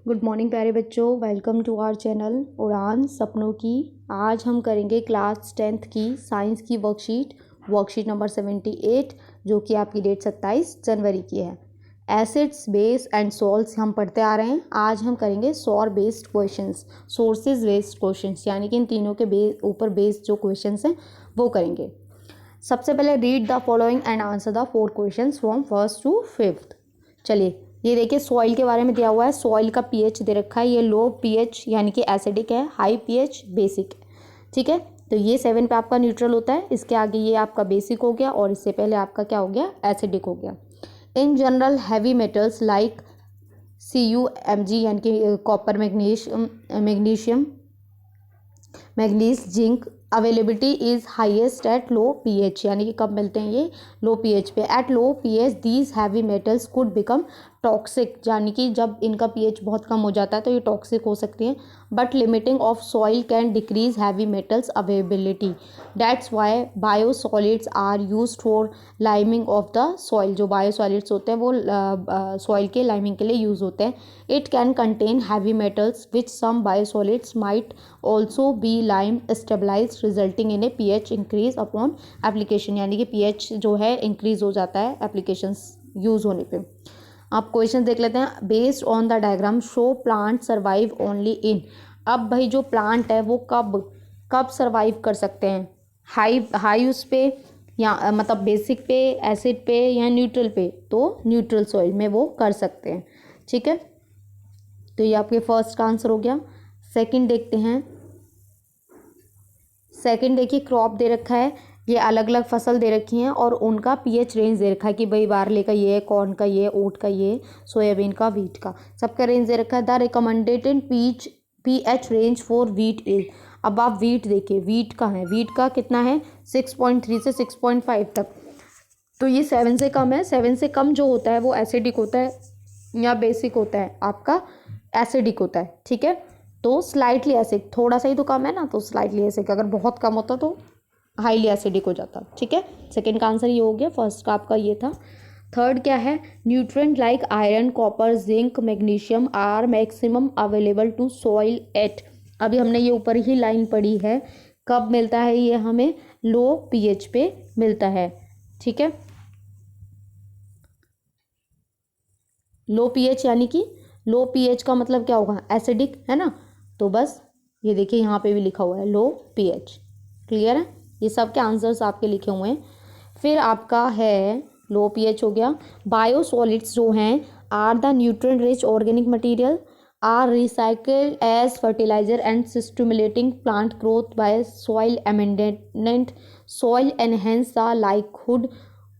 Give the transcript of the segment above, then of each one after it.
Good morning प्यारे बच्चों, welcome to our channel उड़ान सपनों की। आज हम करेंगे क्लास 10th की साइंस की वर्कशीट नंबर 78, जो कि आपकी डेट 27 जनवरी की है। एसिड्स, बेस एंड सॉल्ट्स हम पढ़ते आ रहे हैं। आज हम करेंगे सौर based questions, sources based questions, यानी कि इन तीनों के ऊपर बेस्ड जो क्वेश्चंस हैं वो करेंगे। सबसे पहले read the following and answer the 4 questions from 1st to 5th। चलिए, ये देखिए सॉइल के बारे में दिया हुआ है। सॉइल का पीएच दे रखा है, ये लो पीएच यानी कि एसिडिक है, हाई पीएच बेसिक है। ठीक है, तो ये 7 पे आपका न्यूट्रल होता है, इसके आगे ये आपका बेसिक हो गया और इससे पहले आपका क्या हो गया, एसिडिक हो गया। In general heavy metals like CuMg यानी कि copper, magnesium, manganese, zinc availability is highest at low pH, यानी कि कब मिलते हैं ये, लो पीएच पे। At low pH these heavy metals could become toxic, यानी कि जब इनका पीएच बहुत कम हो जाता है तो ये टॉक्सिक हो सकती हैं। But limiting of soil can decrease heavy metals availability, that's why biosolids are use for liming of the soil. जो बायोसॉलिड्स होते हैं वो सॉइल के लाइमिंग के लिए यूज होते हैं। It can contain heavy metals which some biosolids might also be lime stabilise resulting in a pH increase upon application, यानी कि पीएच जो है इंक्रीज हो जाता है एप्लीकेशंस यूज होने पे। आप क्वेश्चन देख लेते हैं। Based on the diagram show plant survive only in. अब भाई जो प्लांट है वो कब सर्वाइव कर सकते हैं, हाई उस पे या मतलब बेसिक पे, एसिड पे या न्यूट्रल पे, तो न्यूट्रल सॉइल में वो कर सकते हैं। ठीक है, तो ये आपके फर्स्ट का आंसर हो गया। सेकंड देखते हैं। सेकंड देखिए, क्रॉप दे रखा है, ये अलग अलग फसल दे रखी हैं और उनका पीएच रेंज दे रखा है कि भाई बारले का ये है, कॉर्न का ये, ओट का ये, सोयाबीन का, व्हीट का, सबका रेंज दे रखा है। The recommended pH range for wheat is. अब आप व्हीट देखिए, व्हीट का है, व्हीट का कितना है, 6.3 से 6.5 तक। तो ये 7 से कम है। 7 से कम जो होता है वो एसिडिक होता है या बेसिक होता है, आपका एसिडिक होता है। ठीक है, तो स्लाइटली एसिड, थोड़ा सा ही तो कम है ना, तो स्लाइटली एसिड। अगर बहुत कम होता तो हाईली एसिडिक हो जाता। ठीक है, सेकंड का आंसर ये हो गया, फर्स्ट का आपका ये था। थर्ड क्या है, nutrient like iron, copper, zinc, magnesium are maximum available to soil at. अभी हमने ये ऊपर ही लाइन पढ़ी है, कब मिलता है ये हमें, लो पीएच पे मिलता है। ठीक है, लो पीएच यानी कि लो पीएच का मतलब क्या होगा, एसिडिक है ना। तो बस ये देखिए यहाँ पे भी लिखा हुआ है लो पीएच। क्लियर है, ये सब के आंसर्स आपके लिखे हुए हैं। फिर आपका है लो पीएच हो गया। बायोसॉलिड्स जो हैं are the nutrient rich organic material are recycled as fertiliser and stimulating plant growth by soil amendment, soil enhance the likelihood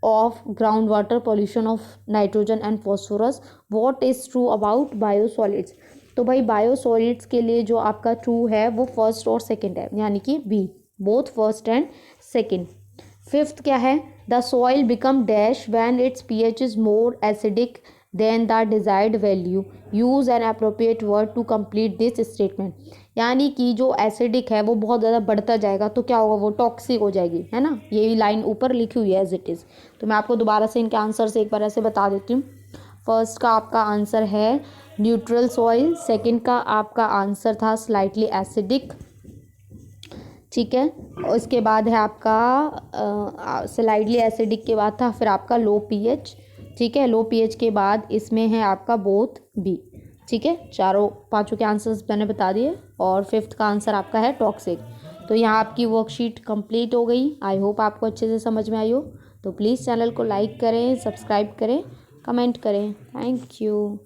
of groundwater, pollution of nitrogen and phosphorus. What is true about biosolids? तो भाई बायोसॉलिड्स के लिए जो आपका true है वो first और second है, यानी कि B, both first and second. Fifth क्या है, the soil become dash when its pH is more acidic than the desired value, use an appropriate word to complete this statement. यानी कि जो एसिडिक है वो बहुत ज़्यादा बढ़ता जाएगा तो क्या होगा, वो टॉक्सिक हो जाएगी, है ना। ये लाइन ऊपर लिखी हुई है एज इट इज़। तो मैं आपको दोबारा से इनके आंसर से एक बार ऐसे बता देती हूँ। फर्स्ट का आपका आंसर है न्यूट्रल सॉइल, सेकंड का आपका आंसर था स्लाइटली एसिडिक। ठीक है, और इसके बाद है आपका स्लाइटली एसिडिक के बाद था फिर आपका लो पीएच। ठीक है, लो पीएच के बाद इसमें है आपका बोथ बी। ठीक है, पांचों के आंसर्स मैंने बता दिए और फिफ्थ का आंसर आपका है टॉक्सिक। तो यहाँ आपकी वर्कशीट कंप्लीट हो गई। आई होप आपको अच्छे से समझ में आई हो। तो प्लीज़ चैनल को लाइक करें, सब्सक्राइब करें, कमेंट करें। Thank you.